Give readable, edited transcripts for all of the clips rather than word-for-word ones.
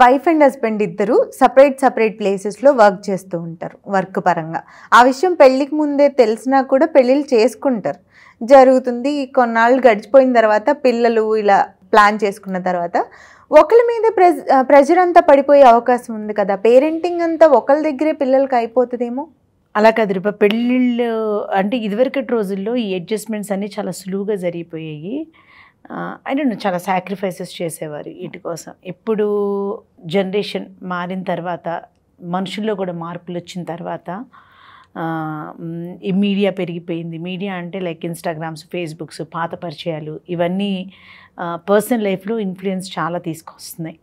Wife and husband ఇద్దరు separate ప్లేసెస్లో work చేస్తూ ఉంటారు వర్క్ పరంగా. ఆ విషయం పెళ్ళికి ముందే తెలిసినా కూడా పెళ్ళిళ్ళు చేసుకుంటారు. జరుగుతుంది. కొన్నాళ్ళు గడిచిపోయిన తర్వాత పిల్లలు ఇలా ప్లాన్ చేసుకున్న తర్వాత ఒకళ్ళ మీద ప్రెజర్ అంతా పడిపోయే అవకాశం ఉంది కదా. పేరెంటింగ్ అంతా ఒకళ్ళ దగ్గరే పిల్లలకి అయిపోతుందేమో. అలా కాదు రూపా, పెళ్ళిళ్ళు అంటే ఇదివరకటి రోజుల్లో ఈ అడ్జస్ట్మెంట్స్ అన్నీ చాలా సులువుగా జరిగిపోయాయి. అండ్ చాలా సాక్రిఫైసెస్ చేసేవారు వీటి కోసం. ఇప్పుడు జనరేషన్ మారిన తర్వాత, మనుషుల్లో కూడా మార్పులు వచ్చిన తర్వాత ఈ మీడియా పెరిగిపోయింది. మీడియా అంటే లైక్ ఇన్స్టాగ్రామ్స్, ఫేస్బుక్స్, పాత పరిచయాలు, ఇవన్నీ పర్సనల్ లైఫ్లో ఇన్ఫ్లుయెన్స్ చాలా తీసుకొస్తున్నాయి.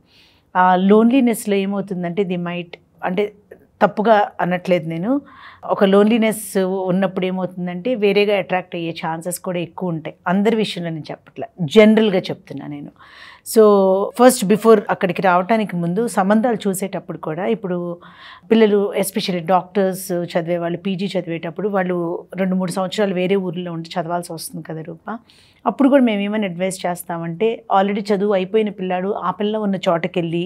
ఆ లోన్లీనెస్లో ఏమవుతుందంటే అంటే తప్పుగా అనట్లేదు నేను, ఒక లోన్లీనెస్ ఉన్నప్పుడు ఏమవుతుందంటే వేరేగా అట్రాక్ట్ అయ్యే ఛాన్సెస్ కూడా ఎక్కువ ఉంటాయి. అందరి విషయంలో నేను చెప్పట్లే, జనరల్గా చెప్తున్నా నేను. సో ఫస్ట్ బిఫోర్ అక్కడికి రావడానికి ముందు సంబంధాలు చూసేటప్పుడు కూడా, ఇప్పుడు పిల్లలు ఎస్పెషల్లీ డాక్టర్స్ చదివే వాళ్ళు, పీజీ చదివేటప్పుడు వాళ్ళు 2-3 సంవత్సరాలు వేరే ఊర్లో ఉండి చదవాల్సి వస్తుంది కదా రూపా. అప్పుడు కూడా మేము ఏమైనా అడ్వైస్ చేస్తామంటే, ఆల్రెడీ చదువు అయిపోయిన పిల్లాడు ఆ పిల్ల ఉన్న చోటకెళ్ళి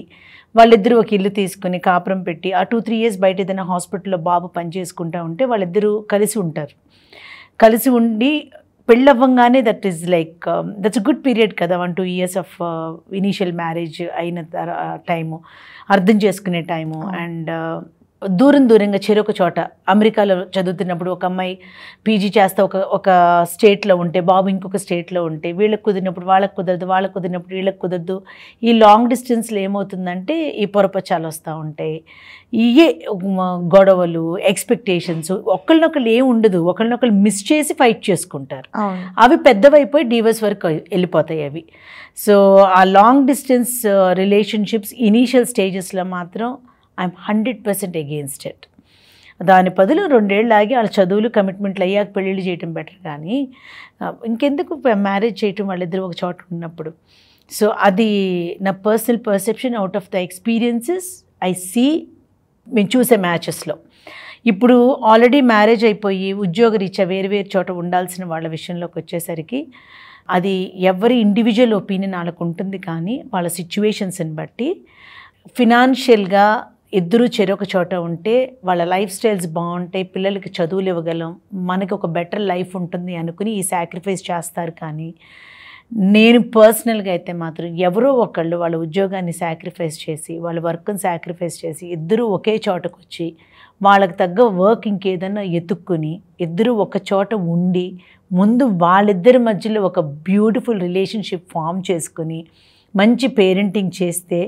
వాళ్ళిద్దరూ ఒక ఇల్లు తీసుకుని కాపురం పెట్టి ఆ 2-3 years బయట ఏదైనా హాస్పిటల్లో బాబు పని చేసుకుంటూ ఉంటే వాళ్ళిద్దరూ కలిసి ఉంటారు. కలిసి ఉండి పెళ్ళవ్వంగానే దట్స్ అ గుడ్ పీరియడ్ కదా. 1-2 years ఆఫ్ ఇనీషియల్ మ్యారేజ్ అయిన టైము, అర్థం చేసుకునే టైము. అండ్ దూరంగా చెరొక చోట, అమెరికాలో చదువుతున్నప్పుడు ఒక అమ్మాయి పీజీ చేస్తా ఒక స్టేట్లో ఉంటే, బాబు ఇంకొక స్టేట్లో ఉంటే, వీళ్ళకి కుదిరినప్పుడు వాళ్ళకి కుదరదు, వాళ్ళకి కుదిరినప్పుడు వీళ్ళకి కుదరదు. ఈ లాంగ్ డిస్టెన్స్లో ఏమవుతుందంటే ఈ పొరపచ్చాలు వస్తూ ఉంటాయి, ఇవే గొడవలు, ఎక్స్పెక్టేషన్స్, ఒకళ్ళనొకళ్ళు ఏం ఉండదు, ఒకళ్ళనొకళ్ళు మిస్ చేసి ఫైట్ చేసుకుంటారు. అవి పెద్దవైపోయి డివోర్స్ వరకు వెళ్ళిపోతాయి అవి. సో ఆ లాంగ్ డిస్టెన్స్ రిలేషన్షిప్స్ ఇనీషియల్ స్టేజెస్లో మాత్రం ఐఎమ్ 100% అగెయిన్స్ట్ ఇట్. దాని బదులు 2 ఏళ్ళు ఆగి వాళ్ళ చదువులు కమిట్మెంట్లు అయ్యాక పెళ్ళిళ్ళు చేయటం బెటర్. కానీ ఇంకెందుకు మ్యారేజ్ చేయటం వాళ్ళిద్దరు ఒక చోట ఉన్నప్పుడు. సో అది నా personal perception out of the experiences I see మేము చూసే మ్యాచెస్లో. ఇప్పుడు ఆల్రెడీ మ్యారేజ్ అయిపోయి ఉద్యోగరీత్యా వేరు చోట ఉండాల్సిన వాళ్ళ విషయంలోకి వచ్చేసరికి అది ఎవరి ఇండివిజువల్ ఒపీనియన్ వాళ్ళకు ఉంటుంది. కానీ వాళ్ళ సిచ్యువేషన్స్ని బట్టి ఫినాన్షియల్గా ఇద్దరు చెరొక చోట ఉంటే వాళ్ళ లైఫ్ స్టైల్స్ బాగుంటాయి, పిల్లలకి చదువులు ఇవ్వగలం, మనకి ఒక బెటర్ లైఫ్ ఉంటుంది అనుకుని ఈ సాక్రిఫైస్ చేస్తారు. కానీ నేను పర్సనల్గా అయితే మాత్రం ఎవరో ఒకళ్ళు వాళ్ళ ఉద్యోగాన్ని సాక్రిఫైస్ చేసి, వాళ్ళ వర్క్ని సాక్రిఫైస్ చేసి, ఇద్దరూ ఒకే చోటకు వచ్చి వాళ్ళకి తగ్గ వర్క్ ఇంకేదన్నా ఎత్తుక్కుని ఇద్దరూ ఒక చోట ఉండి ముందు వాళ్ళిద్దరి మధ్యలో ఒక బ్యూటిఫుల్ రిలేషన్షిప్ ఫామ్ చేసుకుని మంచి పేరెంటింగ్ చేస్తే